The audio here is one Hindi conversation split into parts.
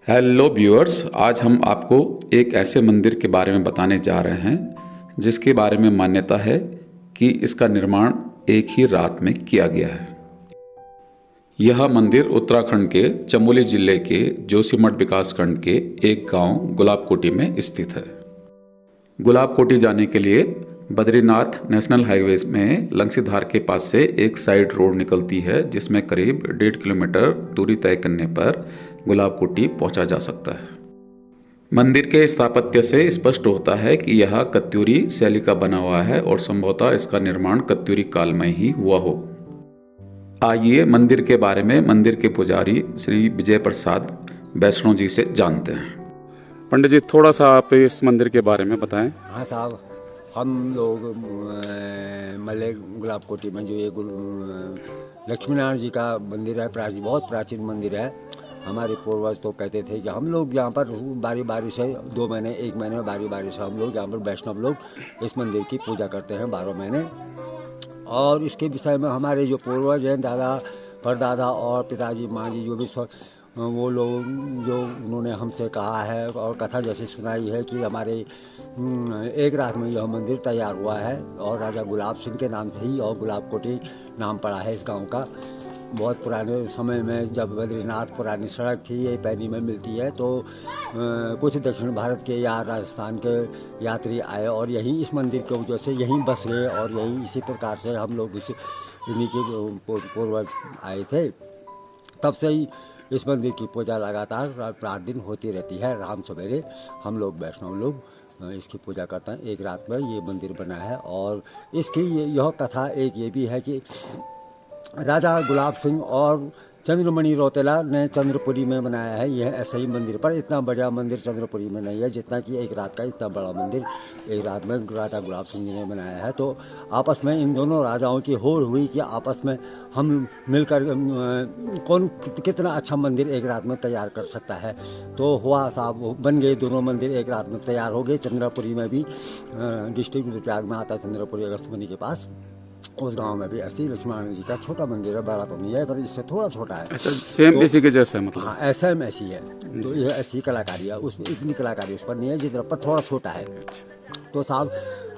हेलो व्यूअर्स, आज हम आपको एक ऐसे मंदिर के बारे में बताने जा रहे हैं जिसके बारे में मान्यता है कि इसका निर्माण एक ही रात में किया गया है। यह मंदिर उत्तराखंड के चमोली जिले के जोशीमठ विकासखंड के एक गांव गुलाबकोटी में स्थित है। गुलाबकोटी जाने के लिए बद्रीनाथ नेशनल हाईवे में लंगसीधार के पास से एक साइड रोड निकलती है, जिसमें करीब 1.5 किलोमीटर दूरी तय करने पर गुलाबकोटी पहुंचा जा सकता है। मंदिर के स्थापत्य से स्पष्ट होता है कि यह कत्यूरी शैली का बना हुआ है और संभवतः इसका निर्माण कत्यूरी काल में ही हुआ हो। आइए मंदिर के बारे में मंदिर के पुजारी श्री विजय प्रसाद वैष्णव जी से जानते हैं। पंडित जी, थोड़ा सा आप इस मंदिर के बारे में बताएं। हाँ साहब, हम लोग मल्ले गुलाबकोटी में जो ये लक्ष्मी नारायण जी का मंदिर है, बहुत प्राचीन मंदिर है। हमारे पूर्वज तो कहते थे कि हम लोग यहाँ पर बारी बारी से 2 महीने 1 महीने में बारी बारी से हम लोग यहाँ पर वैष्णव लोग इस मंदिर की पूजा करते हैं 12 महीने। और इसके विषय में हमारे जो पूर्वज हैं, दादा परदादा और पिताजी माँ जी जो भी वो लोग जो उन्होंने हमसे कहा है और कथा जैसे सुनाई है कि हमारे एक रात में यह मंदिर तैयार हुआ है और राजा गुलाब सिंह के नाम से ही और गुलाबकोटी नाम पड़ा है इस गांव का। बहुत पुराने समय में जब बद्रीनाथ पुरानी सड़क थी, ये पैनी में मिलती है, तो कुछ दक्षिण भारत के या राजस्थान के यात्री आए और यहीं इस मंदिर के वजह से यहीं बस गए और यहीं इसी प्रकार से हम लोग इन्हीं के पूर्वज आए थे। तब से ही इस मंदिर की पूजा लगातार रात दिन होती रहती है। राम सवेरे हम लोग वैष्णव लोग इसकी पूजा करते हैं। एक रात में ये मंदिर बना है और इसकी यह कथा एक ये भी है कि राजा गुलाब सिंह और चंद्रमणि रौतेला ने चंद्रपुरी में बनाया है। यह ऐसा ही मंदिर, पर इतना बड़ा मंदिर चंद्रपुरी में नहीं है जितना कि एक रात का इतना बड़ा मंदिर एक रात में राजा गुलाब सिंह जी ने बनाया है। तो आपस में इन दोनों राजाओं की होड़ हुई कि आपस में हम मिलकर कौन कितना अच्छा मंदिर एक रात में तैयार कर सकता है। तो हुआ साहब, बन गए दोनों मंदिर एक रात में तैयार हो गए। चंद्रपुरी में भी डिस्ट्रिक्ट रुद्रप्रयाग में आता है, चंद्रपुरी अगस्तमनी के पास, उस गांव में भी ऐसी लक्ष्मी नारायण जी का छोटा मंदिर है, बड़ा तो नहीं है पर इससे थोड़ा छोटा है। अच्छा, सेम तो, इसी के जैसा मतलब? हाँ, ऐसा में ऐसी है। तो ये ऐसी कलाकारी है, उसमें इतनी कलाकारी उस पर नहीं है जितना पर थोड़ा छोटा है। तो साहब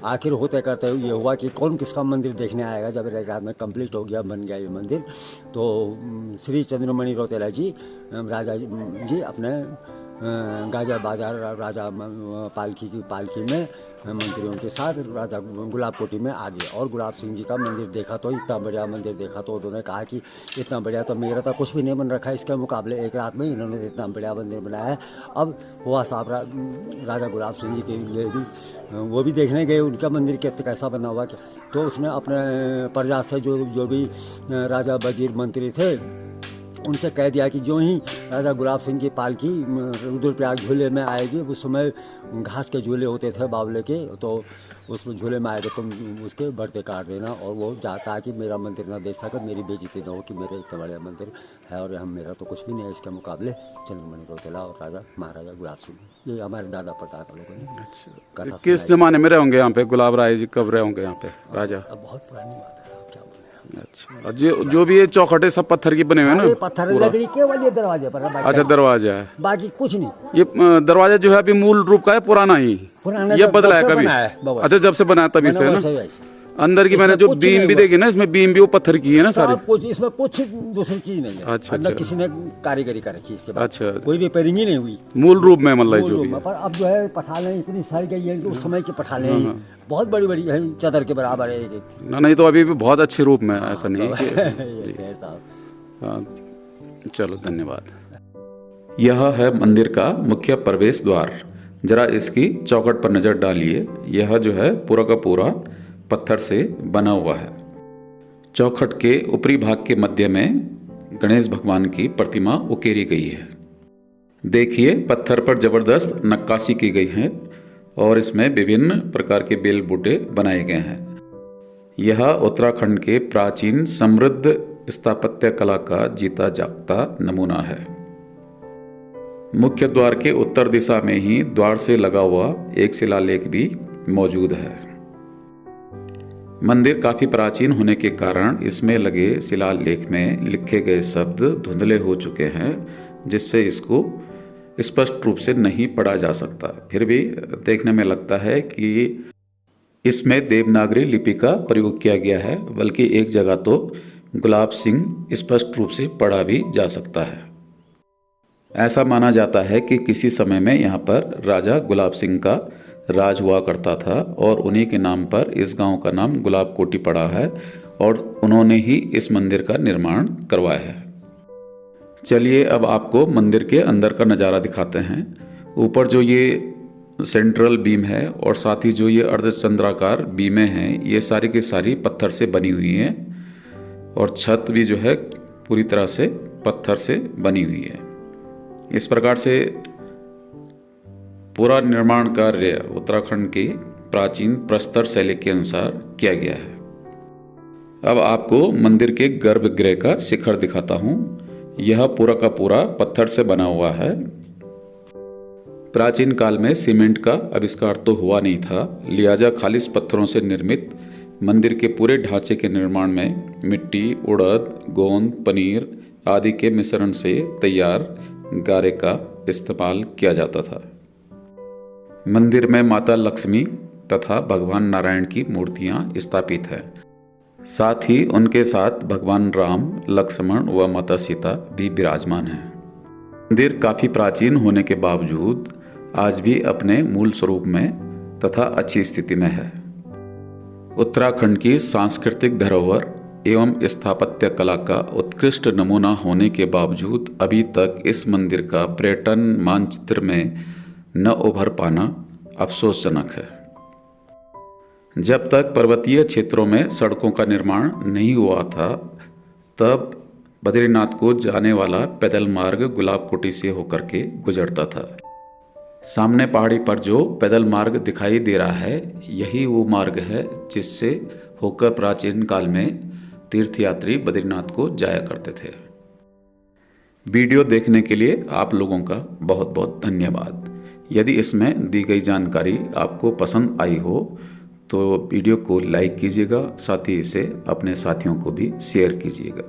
आखिर होते करते हुए ये हुआ कि कौन किसका मंदिर देखने आएगा। जब एक रात में कंप्लीट हो गया, बन गया ये मंदिर, तो श्री चंद्रमणि रौतेला जी राजा जी अपने गाजा बाजार राजा पालकी में मंत्रियों के साथ राजा गुलाबकोटी में आ गए और गुलाब सिंह जी का मंदिर देखा। तो इतना बढ़िया मंदिर देखा तो उन्होंने कहा कि इतना बढ़िया तो मेरा तो कुछ भी नहीं बन रखा है इसके मुकाबले, एक रात में इन्होंने इतना बढ़िया मंदिर बनाया है। अब हुआ साहब राजा गुलाब सिंह जी के लिए भी वो भी देखने गए उनका मंदिर कैसा बना हुआ। तो उसने अपने प्रजा से जो भी राजा वजीर मंत्री थे उनसे कह दिया कि जो ही राजा गुलाब सिंह की पालकी रुद्रप्रयाग झूले में आएगी, उस समय घास के झूले होते थे बावले के, तो उसमें झूले में आएगा तुम उसके बढ़ते काट देना और वो जाता है कि मेरा मंदिर ना देख सके, मेरी बेइज्जती ना हो कि मेरे इतना बड़ा मंदिर है और हम मेरा तो कुछ भी नहीं है इसके मुकाबले चंद्रमणि रौतेला और राजा महाराजा गुलाब सिंह। ये हमारे दादा परदादा लोगों ने। अच्छा, किस जमाने में रहे होंगे यहाँ पे गुलाब राय जी? कब रहे होंगे यहाँ पे राजा? बहुत पुरानी बात है साहब, क्या बोले। अच्छा, जो भी ये चौखटे सब पत्थर की बने हुए हैं ना? पत्थर लकड़ी केवल ये दरवाजे पर है। अच्छा, दरवाजा है, बाकी कुछ नहीं। ये दरवाजा जो है अभी मूल रूप का है, पुराना ही? ये बदला है कभी? अच्छा, जब से बनाया तभी से ना? अंदर की मैंने जो बीम भी देखी ना, इसमें बीम भी वो पत्थर की है ना सारी? कुछ इसमें कुछ दूसरी चीज नहीं है। अच्छा, अंदर किसी ने कारीगरी कर रखी इसके बाद। अच्छा, कोई रिपेयरिंग ही नहीं हुई मूल रूप में मतलब जो भी है। पर अब जो है पठालें इतनी सड़ गई है, उस समय की पठालें बहुत बड़ी बड़ी है, चादर के बराबर है एक। नहीं तो अभी भी बहुत अच्छे रूप में, ऐसा नहीं है। चलो, धन्यवाद। यह है मंदिर का मुख्य प्रवेश द्वार। जरा इसकी चौखट पर नजर डालिए। यह जो है पूरा का पूरा पत्थर से बना हुआ है। चौखट के ऊपरी भाग के मध्य में गणेश भगवान की प्रतिमा उकेरी गई है। देखिए, पत्थर पर जबरदस्त नक्काशी की गई है और इसमें विभिन्न प्रकार के बेल बूटे बनाए गए हैं। यह उत्तराखंड के प्राचीन समृद्ध स्थापत्य कला का जीता जागता नमूना है। मुख्य द्वार के उत्तर दिशा में ही द्वार से लगा हुआ एक शिलालेख भी मौजूद है। मंदिर काफी प्राचीन होने के कारण इसमें लगे शिलालेख में लिखे गए शब्द धुंधले हो चुके हैं, जिससे इसको स्पष्ट रूप से नहीं पढ़ा जा सकता, फिर भी देखने में लगता है कि इसमें देवनागरी लिपि का प्रयोग किया गया है, बल्कि एक जगह तो गुलाब सिंह स्पष्ट रूप से पढ़ा भी जा सकता है। ऐसा माना जाता है कि किसी समय में यहाँ पर राजा गुलाब सिंह का राज हुआ करता था और उन्हीं के नाम पर इस गांव का नाम गुलाब कोटी पड़ा है और उन्होंने ही इस मंदिर का निर्माण करवाया है। चलिए अब आपको मंदिर के अंदर का नज़ारा दिखाते हैं। ऊपर जो ये सेंट्रल बीम है और साथ ही जो ये अर्धचंद्राकार बीमें हैं, ये सारी की सारी पत्थर से बनी हुई हैं और छत भी जो है पूरी तरह से पत्थर से बनी हुई है। इस प्रकार से पूरा निर्माण कार्य उत्तराखंड की प्राचीन प्रस्तर शैली के अनुसार किया गया है। अब आपको मंदिर के गर्भगृह का शिखर दिखाता हूँ। यह पूरा का पूरा पत्थर से बना हुआ है। प्राचीन काल में सीमेंट का आविष्कार तो हुआ नहीं था, लिहाजा खालिश पत्थरों से निर्मित मंदिर के पूरे ढांचे के निर्माण में मिट्टी, उड़द, गोंद, पनीर आदि के मिश्रण से तैयार गारे का इस्तेमाल किया जाता था। मंदिर में माता लक्ष्मी तथा भगवान नारायण की मूर्तियां स्थापित हैं। साथ ही उनके साथ भगवान राम, लक्ष्मण व माता सीता भी विराजमान हैं। मंदिर काफ़ी प्राचीन होने के बावजूद आज भी अपने मूल स्वरूप में तथा अच्छी स्थिति में है। उत्तराखंड की सांस्कृतिक धरोहर एवं स्थापत्य कला का उत्कृष्ट नमूना होने के बावजूद अभी तक इस मंदिर का पर्यटन मानचित्र में न उभर पाना अफसोसजनक है। जब तक पर्वतीय क्षेत्रों में सड़कों का निर्माण नहीं हुआ था, तब बद्रीनाथ को जाने वाला पैदल मार्ग गुलाब कोटी से होकर के गुजरता था। सामने पहाड़ी पर जो पैदल मार्ग दिखाई दे रहा है, यही वो मार्ग है जिससे होकर प्राचीन काल में तीर्थयात्री बद्रीनाथ को जाया करते थे। वीडियो देखने के लिए आप लोगों का बहुत बहुत धन्यवाद। यदि इसमें दी गई जानकारी आपको पसंद आई हो तो वीडियो को लाइक कीजिएगा, साथ ही इसे अपने साथियों को भी शेयर कीजिएगा।